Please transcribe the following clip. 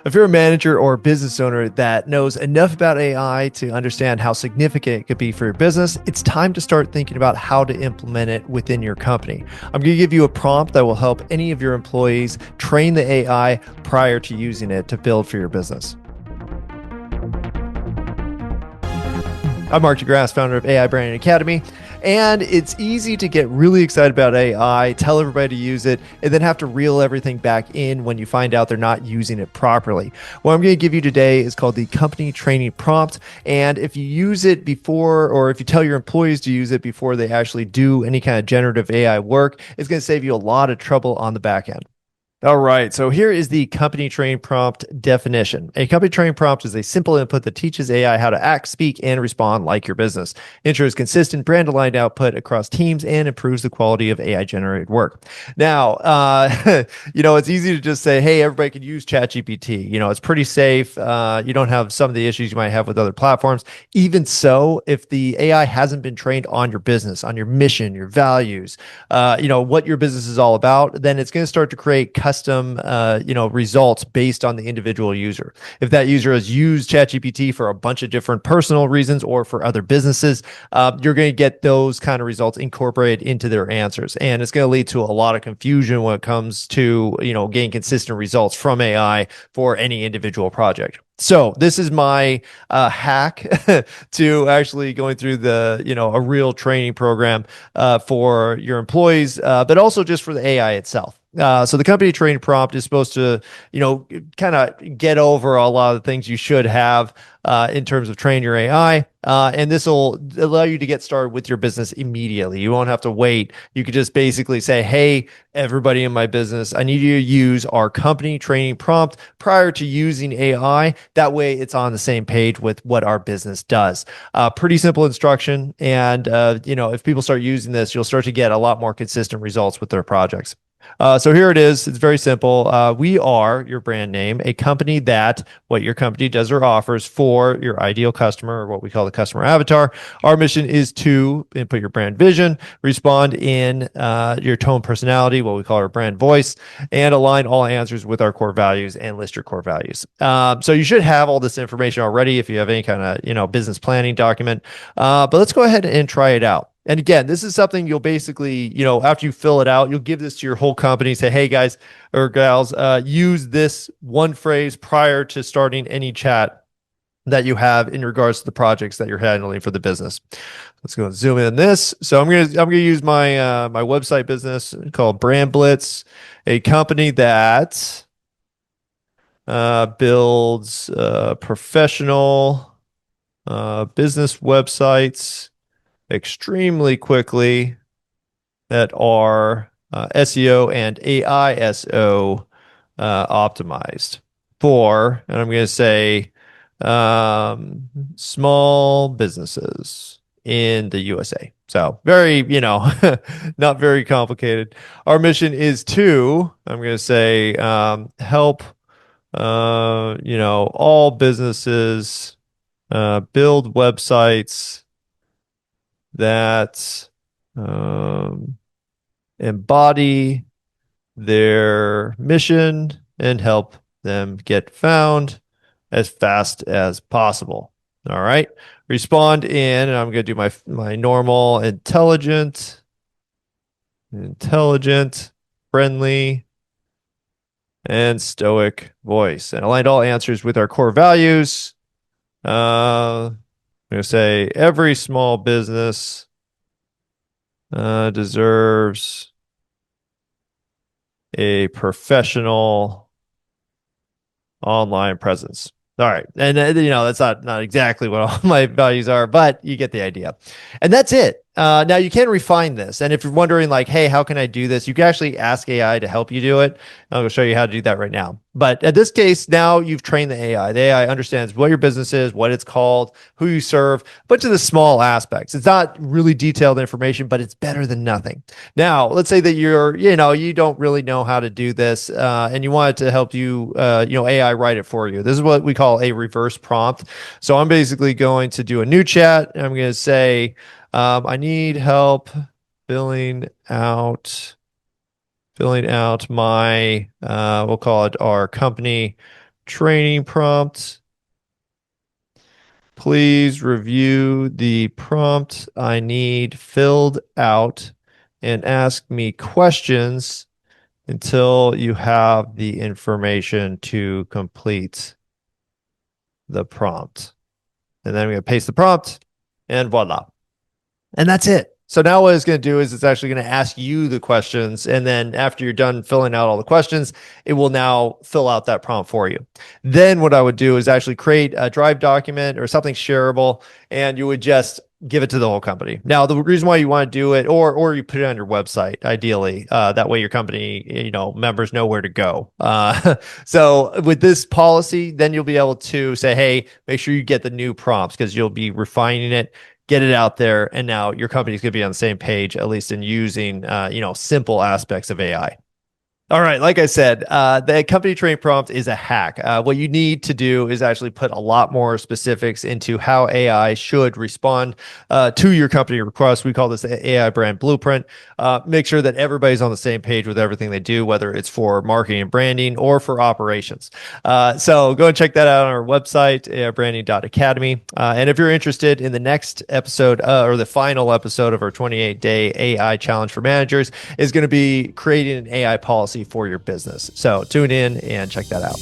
If you're a manager or a business owner that knows enough about AI to understand how significant it could be for your business, it's time to start thinking about how to implement it within your company. I'm going to give you a prompt that will help any of your employees train the AI prior to using it to build for your business. I'm Mark DeGrasse, founder of AI Branding Academy. And it's easy to get really excited about AI, tell everybody to use it, and then have to reel everything back in when you find out they're not using it properly. What I'm going to give you today is called the company training prompt. And if you use it before, or if you tell your employees to use it before they actually do any kind of generative AI work, it's going to save you a lot of trouble on the back end. All right, so here is the company train prompt definition. A company train prompt is a simple input that teaches AI how to act, speak, and respond like your business. Ensures consistent brand aligned output across teams and improves the quality of AI generated work. Now, it's easy to just say, hey, everybody can use ChatGPT. It's pretty safe. You don't have some of the issues you might have with other platforms. Even so, if the AI hasn't been trained on your business, on your mission, your values, what your business is all about, then it's going to start to create custom, results based on the individual user. If that user has used ChatGPT for a bunch of different personal reasons or for other businesses, you're going to get those kind of results incorporated into their answers, and it's going to lead to a lot of confusion when it comes to getting consistent results from AI for any individual project. So this is my hack to actually going through a real training program for your employees, but also just for the AI itself. So the company training prompt is supposed to, kind of get over a lot of the things you should have in terms of train your AI. And this will allow you to get started with your business immediately. You won't have to wait. You could just basically say, hey, everybody in my business, I need you to use our company training prompt prior to using AI. That way it's on the same page with what our business does. Pretty simple instruction. And, if people start using this, you'll start to get a lot more consistent results with their projects. So here it is. It's very simple. We are your brand name, a company that what your company does or offers for your ideal customer, or what we call the customer avatar. Our mission is to input your brand vision, respond in your tone personality, what we call our brand voice, and align all answers with our core values and list your core values. So you should have all this information already if you have any kind of business planning document. But let's go ahead and try it out. And again, this is something you'll basically, after you fill it out, you'll give this to your whole company, say, hey, guys or gals, use this one phrase prior to starting any chat that you have in regards to the projects that you're handling for the business. Let's go and zoom in on this. So I'm gonna use my my website business called Brand Blitz, a company that builds professional business websites extremely quickly that are SEO and AISO optimized for, and I'm going to say small businesses in the USA. So very, not very complicated. Our mission is to, I'm going to say, help, all businesses build websites that embody their mission and help them get found as fast as possible. All right. Respond in, and I'm going to do my normal intelligent, friendly, and stoic voice, and aligned all answers with our core values. I'm going to say every small business deserves a professional online presence. All right. And, that's not exactly what all my values are, but you get the idea. And that's it. Now you can refine this. And if you're wondering like, hey, how can I do this? You can actually ask AI to help you do it. I'm going to show you how to do that right now. But in this case, now you've trained the AI. The AI understands what your business is, what it's called, who you serve, a bunch of the small aspects. It's not really detailed information, but it's better than nothing. Now, let's say that you don't really know how to do this, and you want it to help you, AI write it for you. This is what we call a reverse prompt. So I'm basically going to do a new chat, and I'm going to say, I need help filling out my we'll call it our company training prompt. Please review the prompt I need filled out and ask me questions until you have the information to complete the prompt. And then we're going to paste the prompt and voila. And that's it. So now what it's going to do is it's actually going to ask you the questions. And then after you're done filling out all the questions, it will now fill out that prompt for you. Then what I would do is actually create a Drive document or something shareable, and you would just give it to the whole company. Now, the reason why you want to do it, or you put it on your website, ideally, that way your company, members know where to go. So with this policy, then you'll be able to say, hey, make sure you get the new prompts because you'll be refining it, get it out there, and now your company's going to be on the same page, at least in using, simple aspects of AI. All right, like I said, the company train prompt is a hack. What you need to do is actually put a lot more specifics into how AI should respond to your company request. We call this the AI brand blueprint. Make sure that everybody's on the same page with everything they do, whether it's for marketing and branding or for operations. So go and check that out on our website, aibranding.academy. And if you're interested in the next episode or the final episode of our 28-day AI challenge for managers, is going to be creating an AI policy for your business. So tune in and check that out.